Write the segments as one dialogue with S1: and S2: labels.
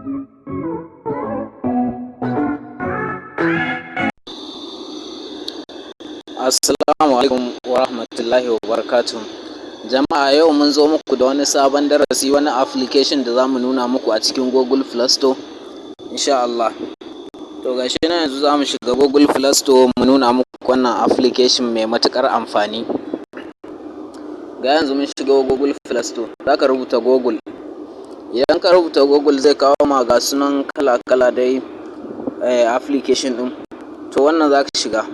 S1: Assalamu alaikum wa rahmatullahi wa barakatuh. Jama'a yau mun zo muku da wani sabon darasi, wani application da za mu nuna muku a cikin Google Play Store insha Allah. To gashi nan yanzu za mu shiga Google Play Store mu nuna muku wannan application mai matuƙar amfani. Ga yanzu mun shiga Google Play Store, za ka rubuta Google. Idan ka rubuta Google zai kawo ma ga sunan kala-kala dai application ɗin. To wannan za ka shiga.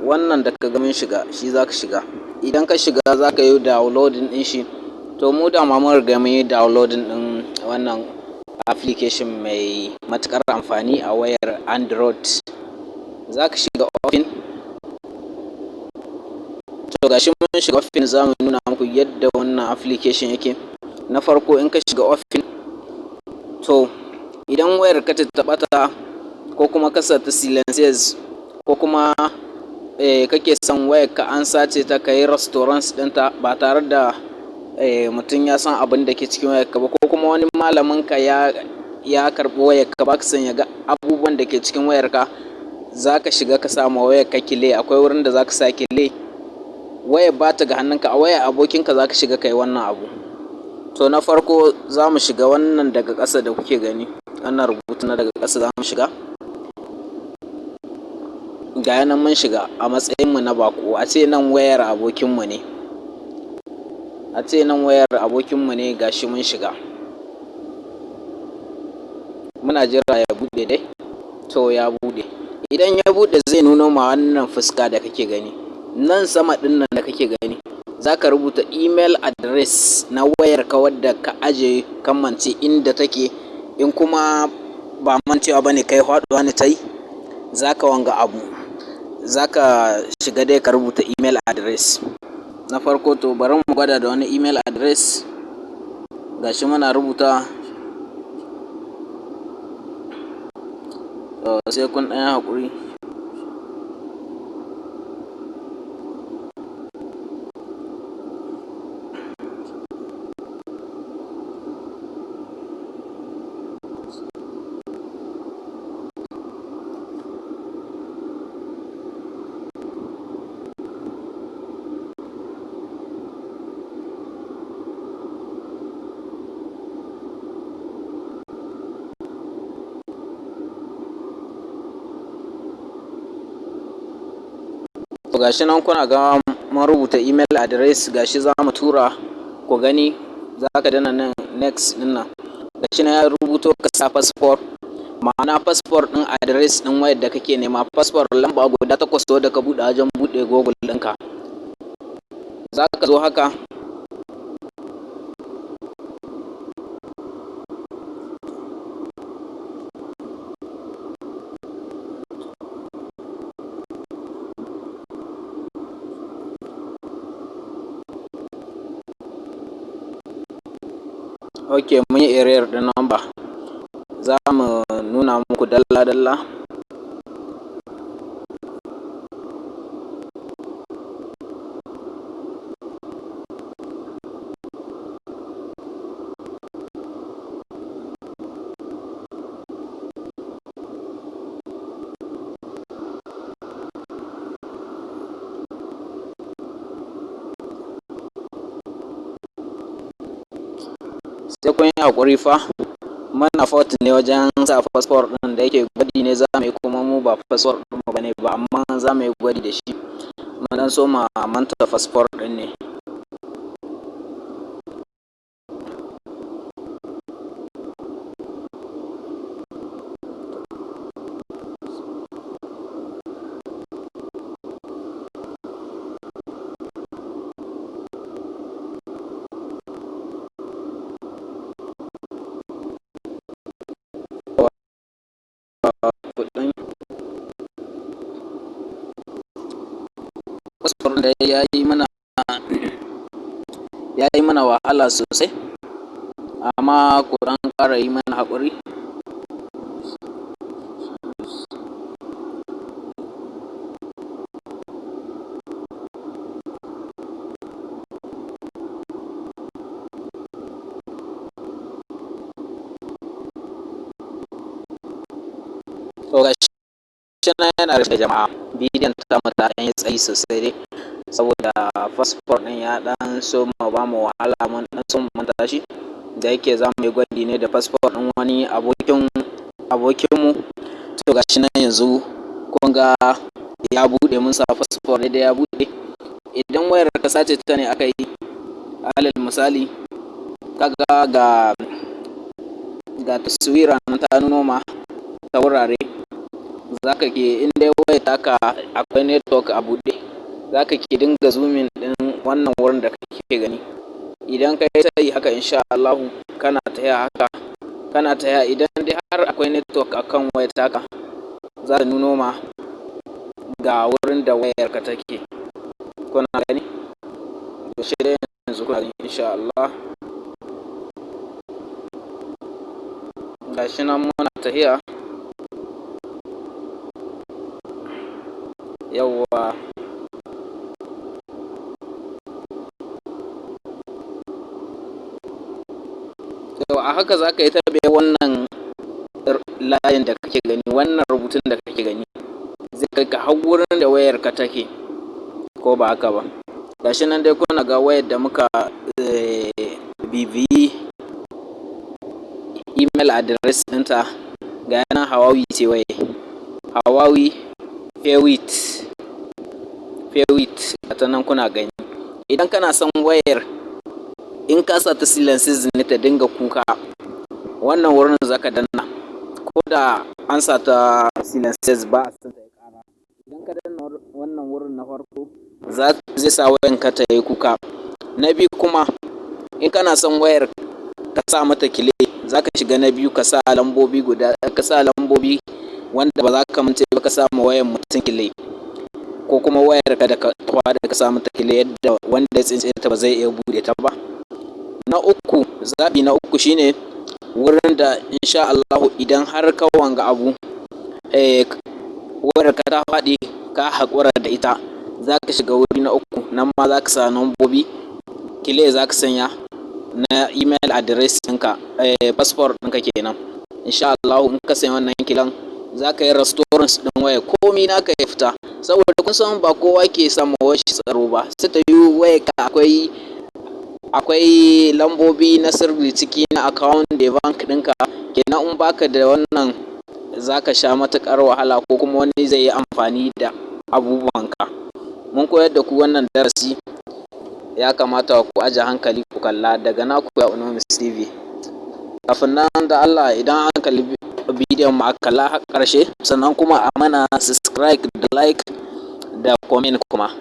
S1: Wannan da ka ga mun shiga shi za ka shiga. Idan ka shiga za ka yi downloading ɗin shi. To mu da mun riga mun yi downloading ɗin wannan application mai matuƙar amfani a wayar Android. Za ka shiga Open. To gashi mun shiga Open, za mu nuna muku yadda wannan application yake. Na farko in ka shiga Open, to idan wayar ka ta taɓata ko kuma ka sa ta silencers ko kuma kake son wayar ka an sace ta, ka yi restaurants ɗinta ba tare da mutum ya san abin da ke cikin wayar ka ba, ko kuma wani malamin ka ya karɓi wayar ka ba ka son ya ga abubuwan da ke cikin wayar ka, za ka shiga ka samu wayar ka kile. Akwai wurin da za ka sa kile. Wayar ba ta ga hannunka, a wayar abokinka za ka shiga ka yi wannan abu. To na farko za mu shiga wannan daga ƙasa da kuke gani, wannan rubutu na daga ƙasa za mu shiga. Ga yanan mun shiga a matsayinmu na baƙo. A ce nan wayar abokinmu ne. A ce nan wayar abokinmu ne, gashi mun shiga. Muna jira ya buɗe dai. To ya buɗe. Idan ya buɗe zai nuno ma wannan fuska da kake gani. Nan sama ɗin nan da kake gani, za ka rubuta email address na wayar ka wadda ka aje ka mance inda take. In kuma ba mancewa bane kai, faɗuwa ne ta yi, za ka wanga abu. Za ka shiga dai ka rubuta email address. Na farko to bari mu gwada da wani email address. Gashi muna rubuta. Sai kun ɗan yi haƙuri. Gashi nan kuna ga mun rubuta email address, gashi za mu tura ku gani. Za ka dana nan next ɗin nan. Gashi nan ya rubuto ka sa passport, ma'ana passport ɗin address ɗin wayar da kake nema. Passport lamba guda 8 wadda ka buɗe wajen buɗe Google ɗinka. Za ka zo haka. Ok, mun yi error ɗin number. Za mu nuna muku dalla-dalla. Sai kun yi haƙuri fa. Muna fault ne wajen sa passport ɗin da yake gwadi ne za mu yi, kuma mu ba passport ɗin mu bane ba, amma za mu yi gwadi da shi. Mun so ma manta passport ɗin ne. Kuɗin passport da ya yi mana wahala sosai, amma ku ɗan ƙara yi mana haƙuri. To gashi nan yana da jama'a, bidiyon ta mu ta ɗan yi tsayi sosai dai saboda fasfor ɗin ya ɗan so ma ba mu wahala, mun ɗan so mu manta shi da yake za mu yi gwaji ne da fasfor ɗin wani abokinmu. To gashi nan yanzu kun ga ya buɗe, mun sa fasfor ne da ya buɗe. Idan wayar ka sace ta ne aka yi, alal misali kaga ga taswira nan ta nuno ma ta wurare, zaka ke in dai wayar taka akwai network a buɗe, zaka ke dinga zoomin ɗin wannan wurin da kake gani. Idan ka yi ta yi haka insha Allahu kana taya idan dai har akwai network akan wayar taka, za ta nuno ma ga wurin da wayar ka take. Kuna gani? To shi dai yanzu kuna gani insha Allah. Gashi nan muna tahiya. Yawwa. To a haka za ka yi ta biya wannan layin da kake gani, wannan rubutun da kake gani zai kai ka har wurin da wayar ka take, ko ba haka ba. Gashi nan dai kuna ga wayar da muka bibiyi email address ɗinta, ga yana Huawei ce waye. Huawei Fairwit ta nan kuna gani. Idan kana son wayar in ka sa ta silencing ne ta dinga kuka, wannan wurin za ka danna. Ko da an sa ta silencing ba a son ta yi ƙara. Idan ka danna wannan wurin na farko, zai sa wayan ka ta yi kuka. Na biyu kuma in kana son wayar ka sa mata kile, za ka shiga na biyu ka sa lambobi wanda ba za ka mance ba, ka sa ma wayar mutum kile, ko kuma wayar ka da ka sa mata kile yadda wanda ya tsince ta ba zai iya buɗe ta ba. Zaɓi na uku shine wurin da insha Allahu idan har ka wanga abu wayar ka ta faɗi ka haƙura da ita, za ka shiga wuri na uku, nan ma za ka sa lambobi kile za ka sanya na email address ɗinka, passport ɗinka kenan. Insha Allahu in ka sanya wannan kilan, za ka yi restaurant ɗin waya komi naka ya fita, saboda kun san ba kowa ke sama wayar shi tsaro ba. Sai ta yi wayar ka akwai lambobi na sirri ciki na account da bank ɗinka, kenan in baka da wannan za ka sha matuƙar wahala, ko kuma wani zai yi amfani da abubuwanka. Mun koyar da ku wannan darasi, ya kamata ku aje hankali ku kalla. Daga naku ya Unomis TV. Kafin nan da Allah, idan an kalli bidiyon mu a kalla har ƙarshe, sannan kuma a mana subscribe da like da comment kuma.